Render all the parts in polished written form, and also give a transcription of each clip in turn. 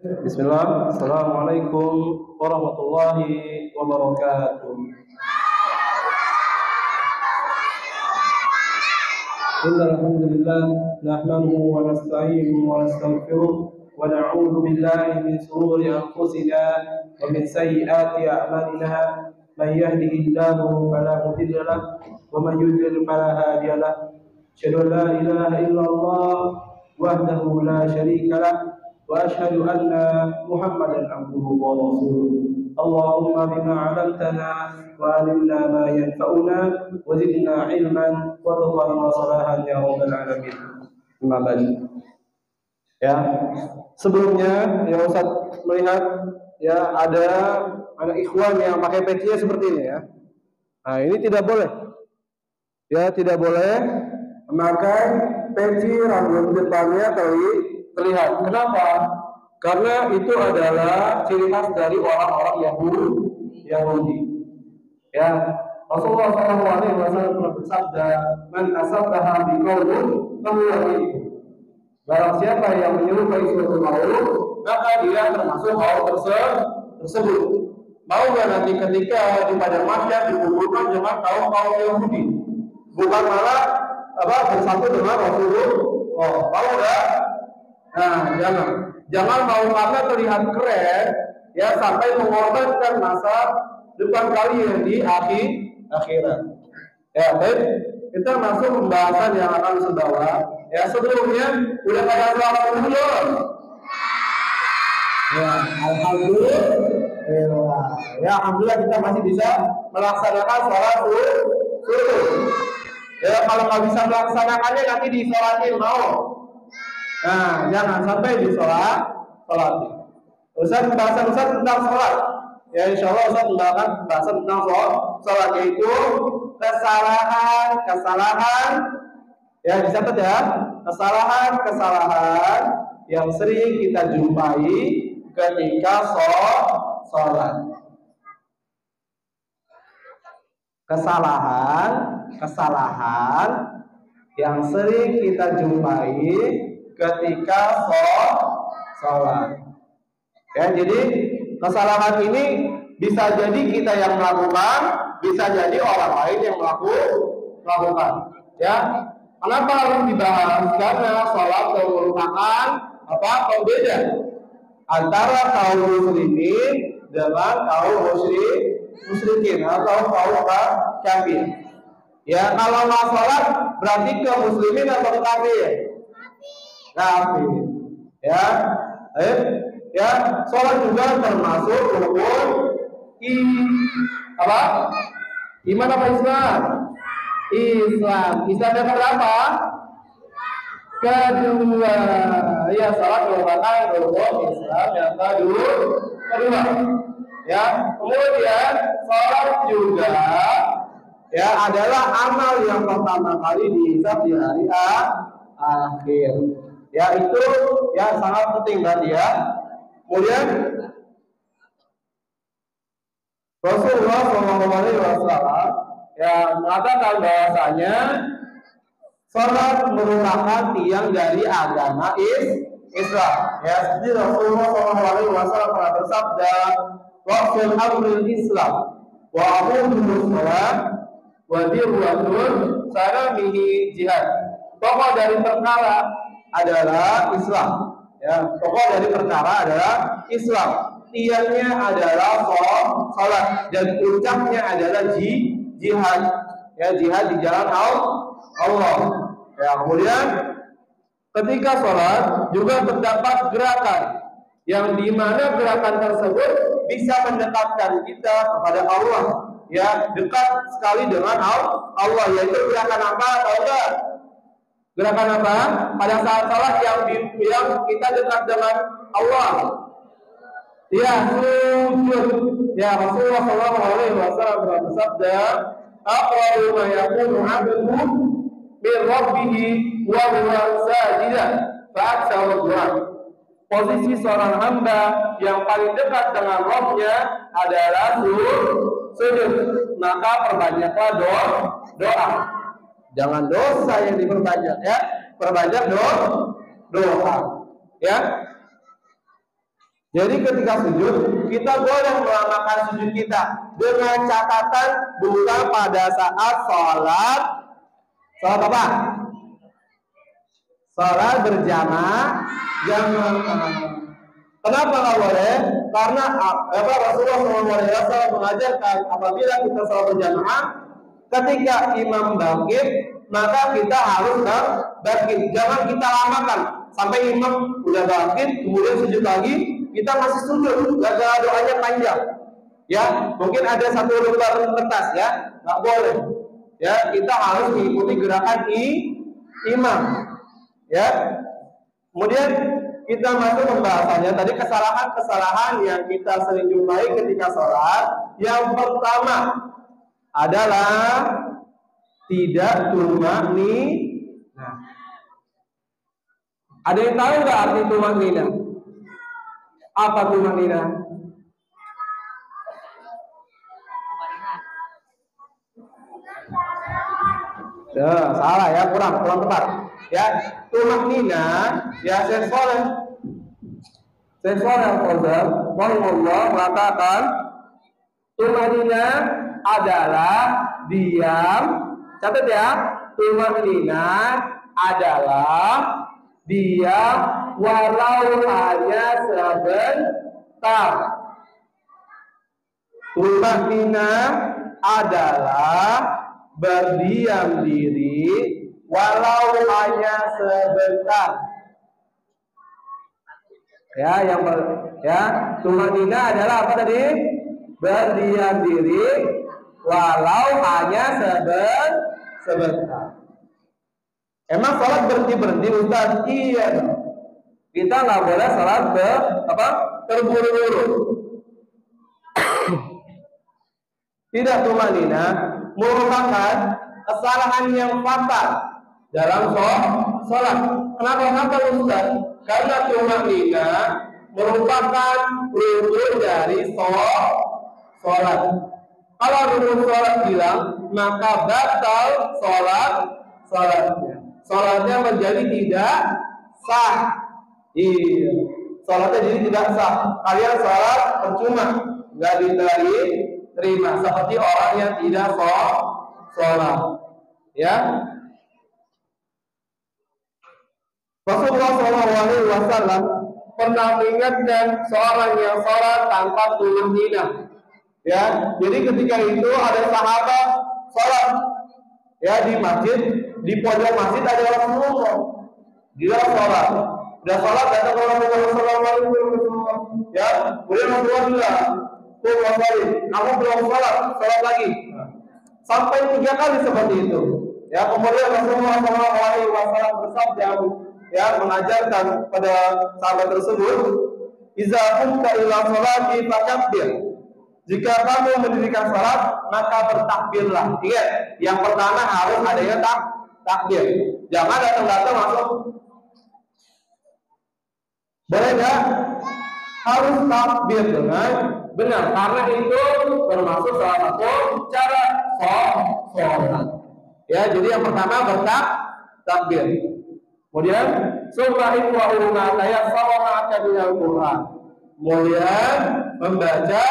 Bismillah, Assalamualaikum warahmatullahi wabarakatuh. Innal hamdalillah nahmaduhu wa nasta'inuhu wa nastaghfiruh wa na'udzu billahi min shururi anfusina wa min sayyiati a'malina. Man yahdihillahu fala mudilla lahu wa man yudlil fala hadiya lahu. Asyhadu an la ilaha illallah wahdahu la syarika lahu wa asyhadu anna Muhammadan abduhu wa rasuluh. Allahumma bima 'allamtana wa 'allimna ma yanfa'una wa zidna 'ilman wa taqwan wa salahan ya rabbal alamin. Amma ba'du. Ya, sebelumnya ya Ustaz melihat ya ada anak ikhwan yang pakai pecinya seperti ini ya. Nah, ini tidak boleh. Ya, tidak boleh memakai peci rambut depannya terlihat. Kenapa? Karena itu adalah ciri khas dari orang-orang Yahudi. Ya, Rasulullah SAW pernah bersabda, "Man asabbaha biqaulin fahuwa minhum." Barang siapa yang menyerupai suatu kaum, maka dia termasuk kaum tersebut. Mau nggak nanti ketika di padang mahsyar dikumpulkan dengan kaum Yahudi, bukan malah bersatu dengan Rasulullah? Oh, mau nggak? Nah, jangan mau karena terlihat keren, ya sampai mengorbankan masa depan kalian di akhirat. Ya, baik. Kita masuk pembahasan yang akan sebawa. Ya, sebelumnya udah pada sholat belum? Ya, alhamdulillah. Ya, alhamdulillah kita masih bisa melaksanakan sholat subuh. Ya, kalau nggak bisa melaksanakannya nanti disolatin mau. Nah, jangan sampai disolat. Ustaz pembahasan Ustaz tentang sholat. Ya, insya Allah Ustaz membawakan pembahasan tentang sholat, yaitu kesalahan. Ya, dicatat ya, kesalahan yang sering kita jumpai ketika sholat. Kesalahan yang sering kita jumpai ketika sholat. Ya, jadi kesalahan ini bisa jadi kita yang melakukan, bisa jadi orang lain yang melakukan. Ya, kenapa harus dibahas? Karena sholat merupakan pembeda antara kaum muslimin dengan kaum musyrikin atau kaum kafir. Ya, kalau nggak sholat berarti ke muslimin atau kafir? Kafir. Ya, sholat juga termasuk rukun iman apa Islam? Islam yang berapa? Kedua. Ya, sholat merupakan rukun Islam yang kedua. Ya, kemudian sholat juga ya adalah amal yang pertama kali dihisab di hari akhir. Ya, itu ya sangat penting berarti ya. Kemudian Rasulullah SAW ya mengatakan bahwasanya sholat merupakan tiang dari agama Islam. Ya, seperti Rasulullah SAW pernah bersabda, "Rasul amrul Islam wa amuduhu sholat wa dirwatun saramihi jihad." Pokok dari perkara adalah Islam. Ya, pokok dari perkara adalah Islam. Tiangnya adalah sholat dan puncaknya adalah jihad. Ya, jihad di jalan Allah. Ya, kemudian ketika sholat juga terdapat gerakan yang dimana gerakan tersebut bisa mendekatkan kita kepada Allah. Ya, dekat sekali dengan Allah. Yaitu gerakan apa? Tahu nggak? Gerakan apa? Pada saat sholat yang kita dekat dengan Allah. Ya, sujud. Ya, Rasulullah SAW bersabda, "Aqrabu ma yakunu 'abduhu min rabbih wa huwa sajidan fa aktsaru du'a." Posisi seorang hamba yang paling dekat dengan Rabb-nya adalah sujud. Maka perbanyaklah doa. Jangan dosa yang diperbanyak ya, perbanyak doa. Ya. Jadi ketika sujud, kita boleh melamakan sujud kita dengan catatan bukan pada saat sholat apa? Sholat berjamaah. Kenapa nggak boleh? Karena Rasulullah SAW mengajarkan apabila kita sholat berjamaah, ketika imam bangkit, maka kita harus bangkit. Jangan kita lamakan sampai imam udah bangkit, kemudian sujud lagi, kita masih sujud, gara-gara doanya panjang. Ya, mungkin ada satu lembar kertas, ya, nggak boleh. Ya, kita harus mengikuti gerakan imam. Ya, kemudian kita masuk pembahasannya. Tadi kesalahan-kesalahan yang kita sering jumpai ketika sholat. Yang pertama adalah tidak tumaninah. Ada yang tahu nggak arti tumaninah? Apa tumaninah? Salah ya, kurang tepat. Ya, tumaninah, ya Syekh Shalih Al-Fauzan rahimahullah mengatakan tumaninah adalah diam. Catat ya, tumaninah adalah diam walau hanya sebentar. Tumaninah adalah berdiam diri walau hanya sebentar. Ya, tumaninah adalah apa tadi? Berdiam diri walau hanya sebentar. Emang sholat berhenti Ustaz? Iya. Kita nggak boleh sholat terburu-buru. Tidak tumaninah merupakan kesalahan yang fatal dalam sholat. Kenapa fatal Ustaz? Karena tumaninah merupakan rukun dari sholat. Kalau rukun sholat hilang, maka batal sholatnya. Sholatnya menjadi tidak sah. Iya, sholatnya jadi tidak sah. Kalian sholat percuma, nggak diterima seperti orang yang tidak sholat. Ya. Rasulullah SAW pernah mengingatkan seorang yang sholat tanpa tumaninah. Ya, jadi ketika itu ada sahabat sholat, ya di masjid, di pojok masjid ada Rasulullah. Dia sholat, udah sholat datang Rasulullah SAW. Ya, kemudian Rasulullah bilang, tuh Rasulullah, aku belum sholat lagi. Sampai 3 kali seperti itu. Ya, kemudian Rasulullah SAW bersabda, ya, mengajarkan pada sahabat tersebut, "Iza qumta ila sholati fakabbir." Jika kamu mendirikan salat, maka bertakbirlah. Ingat, yang pertama harus adanya takbir. Jangan datang-datang langsung. Boleh nggak? Harus takbir dengan benar, karena itu termasuk salah satu cara sholat. Ya, jadi yang pertama bertakbir. Kemudian surah iqra'u ma tayassara ma'aka minal Qur'an. Kemudian membaca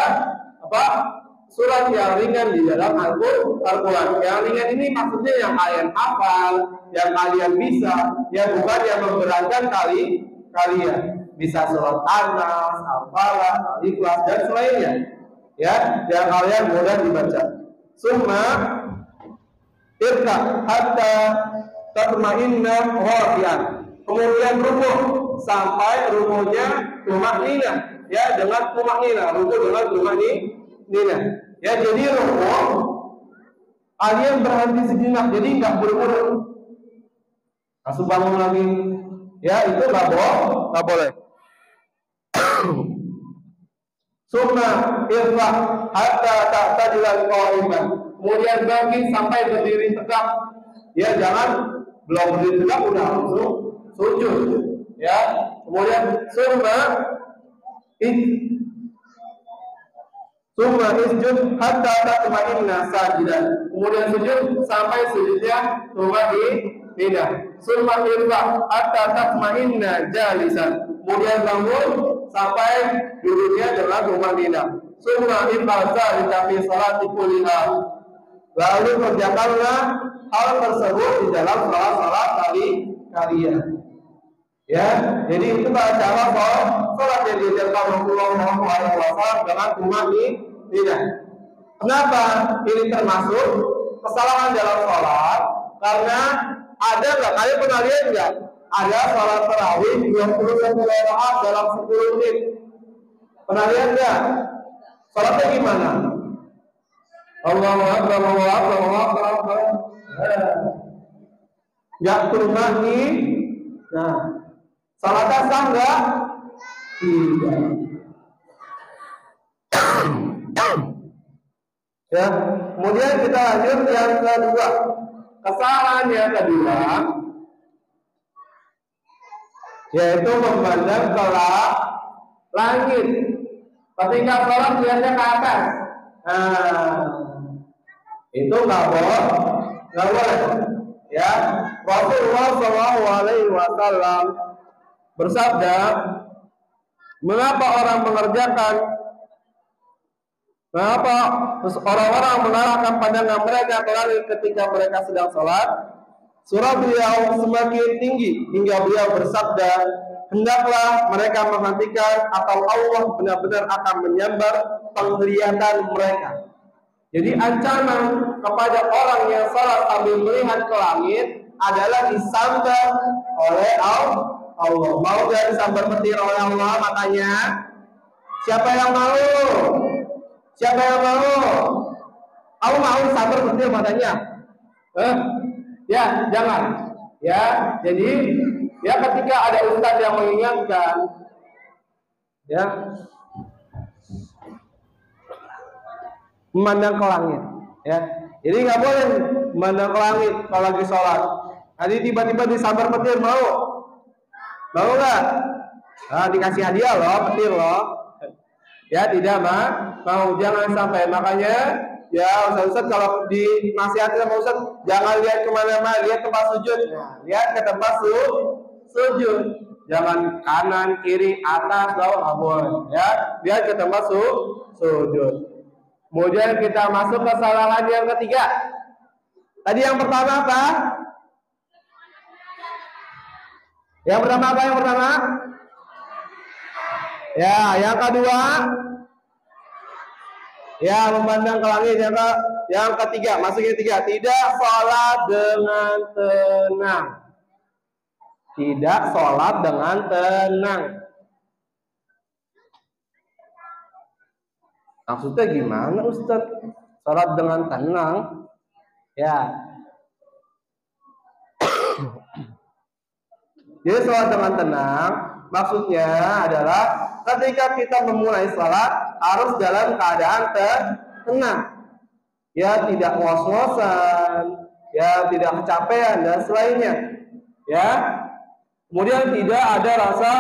surat yang ringan di dalam Al-Quran. Yang ringan ini maksudnya yang kalian hafal, yang kalian bisa, ya bukan yang memberatkan kalian. Bisa surat An-Nas, Al-Falaq, Al-Ikhlas dan selainnya. Ya, yang kalian mudah dibaca. Summa irka hatta tatma'inna rafi'an. Kemudian ruku sampai rukunya tumaninah. Ya, dengan tumaninah, ruku dengan tumaninah. Ya, jadi ruku kalian berhenti sejenak, jadi nggak buru-buru. Langsung bangun lagi. Ya, itu nggak boleh. Summa irfa hatta ta'tadila qa'iman. Kemudian bangkit sampai berdiri tegak. Ya, jangan belum berdiri tegak udah langsung sujud. Ya, kemudian summa isjud hatta tatma'inna sajidan. Kemudian sujud sampai sujudnya tumaninah. Summa irfa hatta tatma'inna jalisan. Kemudian bangun sampai duduknya dengan tumanina. Summa ibadah di salat kuliah. Lalu kerjakanlah hal tersebut di dalam salat kalian. Ya, jadi itu cara salat yang diajarkan Rasulullah SAW dengan tumanina. Kenapa ini termasuk kesalahan dalam salat? Karena ada nggak, kalian pernah lihat nggak? Ada salat tarawih 21 rakaat dalam 10 menit. Pernah lihat nggak? Salatnya gimana? Allahu Akbar, Allahu Akbar, Allahu Akbar. Nggak tumani. Nah, salatnya sah nggak? Tidak. Ya, kemudian kita lanjut yang kedua. Kesalahan yang kedua yaitu memandang ke langit ketika sholat lihatnya ke atas. Itu nggak boleh. Ya, Rasulullah SAW bersabda, mengapa orang orang-orang mengarahkan pandangan mereka ke langit ketika mereka sedang sholat? Surah beliau semakin tinggi hingga beliau bersabda, hendaklah mereka menghentikan atau Allah benar-benar akan menyambar penglihatan mereka. Jadi ancaman kepada orang yang sholat sambil melihat ke langit adalah disambar oleh Allah. Mau gak disambar petir oleh Allah matanya? Siapa yang mau? Siapa yang mau? Aku mau disambar petir matanya? Ya, jangan. Ya, jadi ya ketika ada ustaz yang mengingatkan, ya, memandang ke langit, ya. Jadi nggak boleh memandang ke langit kalau lagi sholat. Nanti tiba-tiba disambar petir, mau nggak? Nah, dikasih hadiah loh, petir loh. Ya, tidak mau, jangan sampai. Makanya ya Ustaz kalau dinasihati sama Ustaz, jangan lihat kemana-mana, lihat tempat sujud. Nah, lihat ke tempat sujud. Jangan kanan, kiri, atas, bawah, nggak boleh. Ya, lihat ke tempat sujud. Kemudian kita masuk ke kesalahan yang ketiga. Tadi yang pertama apa? Yang pertama apa? Ya, yang kedua. Ya, memandang ke langit. Yang ketiga, masuk yang ketiga, tidak sholat dengan tenang. Tidak sholat dengan tenang. Maksudnya gimana Ustaz? Sholat dengan tenang? Ya. Jadi sholat dengan tenang maksudnya adalah ketika kita memulai sholat harus dalam keadaan tenang, ya, tidak was-wasan, ya, tidak kecapean dan selainnya, ya. Kemudian tidak ada rasa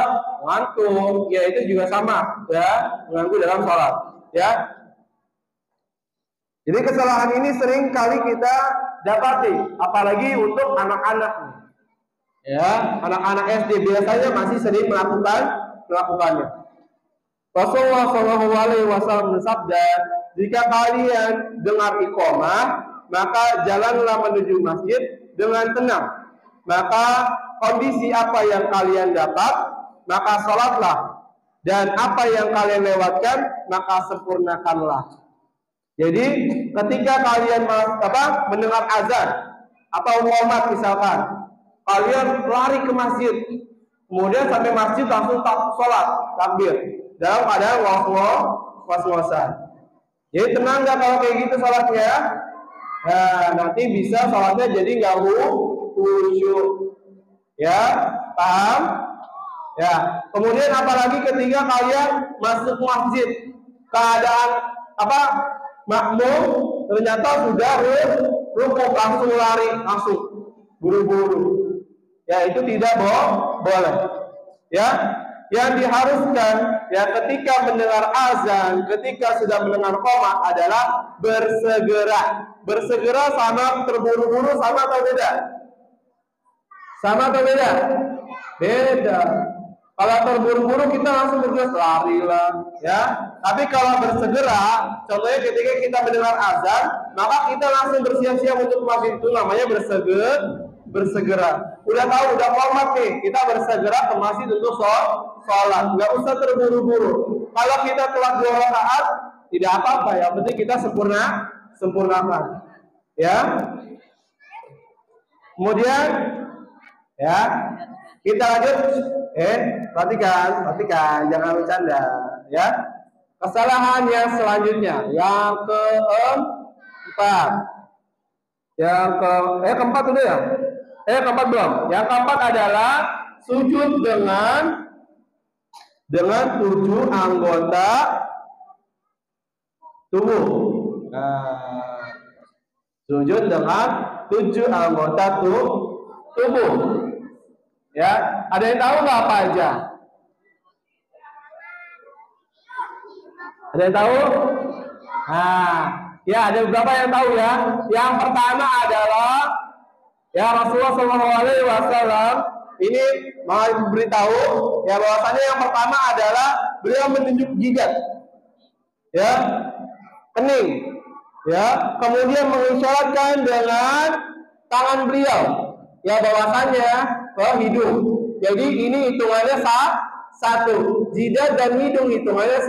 ngantuk, ya, itu juga sama, ya, mengganggu dalam sholat, ya. Jadi kesalahan ini sering kali kita dapati, apalagi untuk anak-anak, ya, anak-anak SD biasanya masih sering melakukannya. Rasulullah SAW bersabda, jika kalian dengar iqamah, maka jalanlah menuju masjid dengan tenang. Maka kondisi apa yang kalian dapat, maka sholatlah. Dan apa yang kalian lewatkan, maka sempurnakanlah. Jadi ketika kalian mendengar azan atau qomat misalkan, kalian lari ke masjid, kemudian sampai masjid langsung sholat takbir dalam keadaan was-wasan. Jadi tenang nggak kalau kayak gitu sholatnya? Nah, nanti bisa sholatnya jadi nggak khusyuk. Ya, paham? Ya. Kemudian apalagi ketika kalian masuk masjid, keadaan makmum ternyata sudah rukuk, langsung lari, langsung buru-buru. Ya, itu tidak boleh. Ya. Yang diharuskan ya ketika mendengar azan, ketika sudah mendengar qomat adalah bersegera. Bersegera sama terburu-buru sama atau beda? Sama atau beda? Beda. Kalau terburu-buru kita langsung bergegas lari lah, ya. Tapi kalau bersegera, contohnya ketika kita mendengar azan, maka kita langsung bersiap-siap untuk masuk, itu namanya bersegera. Udah tahu, udah format nih, kita bersegera ke masjid untuk sholat. Nggak usah terburu-buru. Kalau kita telah 2 rakaat, tidak apa-apa, yang penting kita sempurnakan, ya. Kemudian, ya, kita lanjut. Perhatikan, jangan bercanda, ya. Kesalahan yang selanjutnya, yang keempat. Keempat udah ya? Keempat belum? Yang keempat adalah sujud dengan 7 anggota tubuh. Sujud dengan 7 anggota tubuh. Ya, ada yang tahu nggak apa aja? Ada yang tahu? Nah, ya ada beberapa yang tahu ya. Yang pertama adalah ya Rasulullah SAW ini mau beritahu ya bahwasanya yang pertama adalah beliau menunjuk jidat, ya, kening, ya, kemudian mengisyaratkan dengan tangan beliau, ya bahwasanya ke hidung. Jadi ini hitungannya satu, jidat dan hidung hitungannya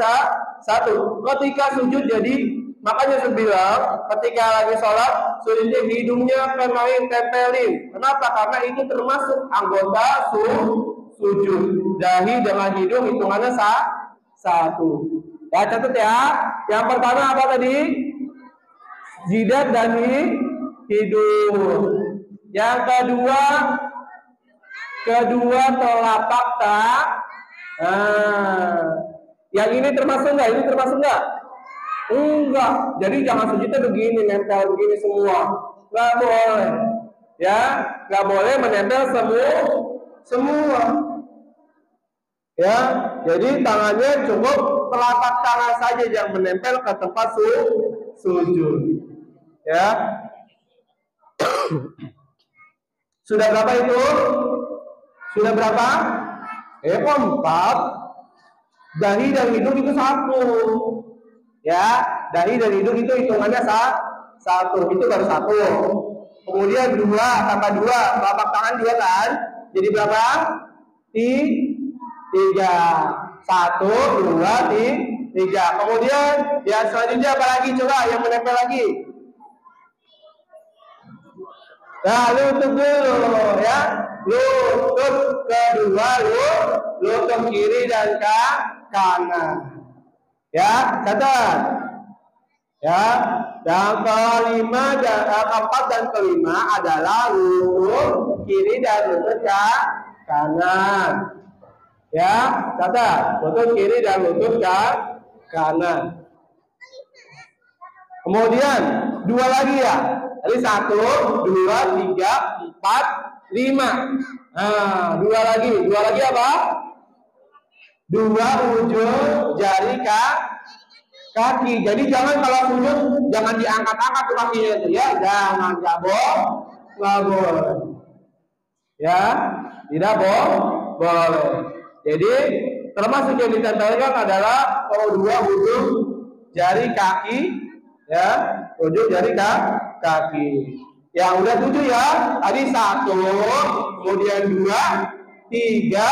satu. Ketika sujud, jadi makanya saya bilang ketika lagi sholat sujudnya hidungnya kemarin tempelin. Kenapa? Karena itu termasuk anggota sujud. Dahi dengan hidung hitungannya satu. Ya catat ya. Yang pertama apa tadi? Jidat dan hidung. Yang kedua telapak yang ini termasuk nggak? Ini termasuk nggak? Enggak. Jadi jangan sujudnya begini, nempel begini semua. Nggak boleh. Ya, nggak boleh menempel semua. Ya, jadi tangannya cukup telapak tangan saja yang menempel ke tempat sujud. Ya. Sudah berapa itu? Sudah berapa? 4. Dahi dan hidung itu 1. Ya, dahi dan hidung itu hitungannya 1. Itu baru 1. Kemudian 2 tambah 2, telapak tangan 2 kan? Jadi berapa? 3. 1, 2, 3. Kemudian yang selanjutnya apa lagi? Coba yang menempel lagi. Nah, lutut dulu ya. Lutut kedua, lutut kiri dan kanan. Ya, catat. Ya, yang kelima dan keempat dan kelima adalah lutut kiri dan lutut kanan. Ya, catat. Lutut kiri dan lutut kanan. Kemudian 2 lagi ya. Jadi 1, 2, 3, 4, 5. Nah, 2 lagi. 2 lagi apa? 2 ujung jari kaki. Jadi jangan kalau sujud jangan diangkat-angkat tuh kakinya itu ya. Jangan, nggak boleh. Ya, tidak boleh. Jadi termasuk yang ditempelkan adalah 2 ujung jari kaki, ya, ujung jari kaki. Yang udah 7 ya. Tadi 1, kemudian 2, 3,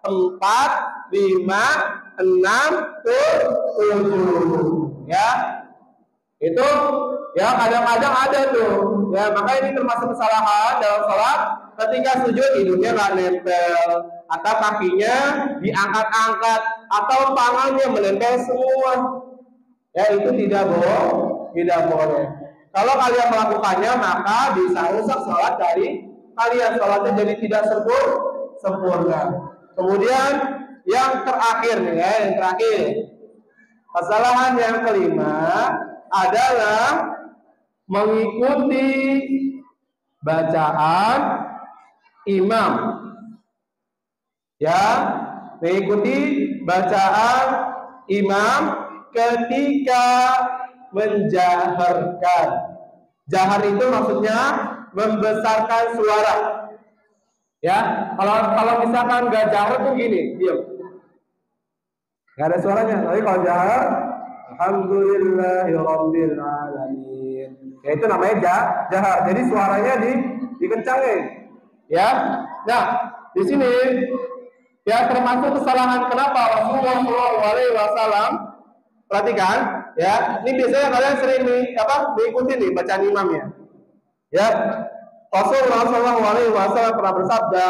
4, 5, 6, 7. Ya. Itu ya kadang-kadang ada tuh. Ya, maka ini termasuk kesalahan dalam sholat ketika sujud hidungnya nggak nempel atau kakinya diangkat-angkat atau tangannya menempel semua. Ya, itu tidak boleh. Kalau kalian melakukannya maka bisa rusak sholat dari kalian, sholatnya jadi tidak sempurna. Kemudian yang terakhir nih ya, yang terakhir. Kesalahan yang kelima adalah mengikuti bacaan imam. Ya, mengikuti bacaan imam ketika menjaharkan. Jahar itu maksudnya membesarkan suara. Ya, kalau misalkan nggak jahar tuh gini, diam. Nggak ada suaranya. Tapi kalau jahar, alhamdulillahirabbil alamin. Ya itu namanya jahar. Jadi suaranya dikencangin. Ya. Nah, di sini ya termasuk kesalahan kenapa Rasulullah SAW, perhatikan ya, ini biasanya kalian sering diikuti nih bacaan imamnya. Ya, Rasulullah SAW pernah bersabda,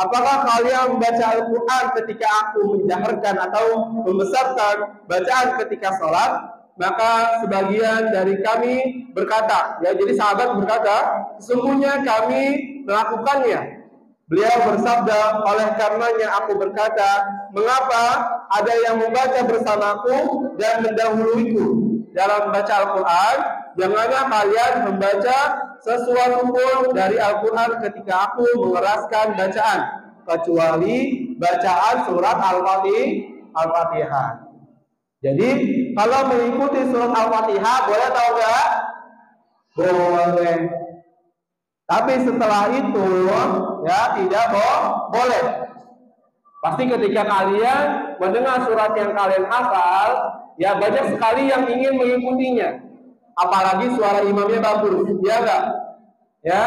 apakah kalian membaca Al-Quran ketika aku menjaharkan atau membesarkan bacaan ketika sholat? Maka sebagian dari kami berkata, ya jadi sahabat berkata, sesungguhnya kami melakukannya. Beliau bersabda, oleh karenanya aku berkata, mengapa ada yang membaca bersamaku dan mendahuluiku dalam baca Al-Quran? Janganlah kalian membaca sesuatu pun dari Al-Quran ketika aku mengeraskan bacaan, kecuali bacaan surat Al-Fatihah. Jadi kalau mengikuti surat Al-Fatihah boleh atau enggak? Boleh. Tapi setelah itu ya tidak boleh. Pasti ketika kalian mendengar surat yang kalian hafal, ya banyak sekali yang ingin mengikutinya. Apalagi suara imamnya bagus, ya enggak? Ya,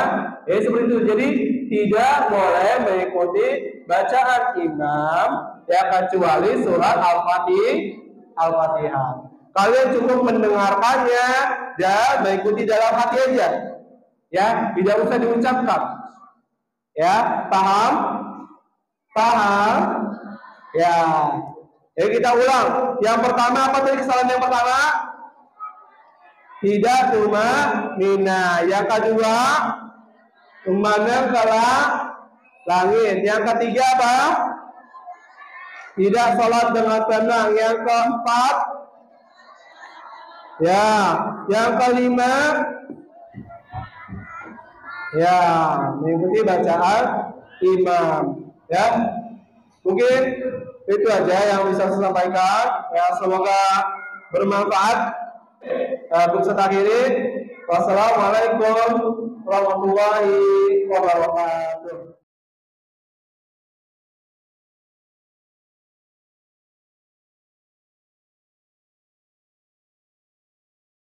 seperti itu. Jadi tidak boleh mengikuti bacaan imam ya kecuali surat Al-Fatihah. Kalian cukup mendengarkannya dan mengikuti dalam hati aja. Ya, tidak usah diucapkan. Ya, paham? Paham? Ya. Jadi kita ulang. Yang pertama apa tadi kesalahan yang pertama? Tidak cuma mina. Yang kedua, memandang ke langit. Yang ketiga apa? Tidak sholat dengan tenang. Yang keempat, ya. Yang kelima, ya, mengikuti bacaan imam. Ya, mungkin itu aja yang bisa saya sampaikan. Ya, semoga bermanfaat. Untuk saya akhiri, wassalamualaikum warahmatullahi wabarakatuh.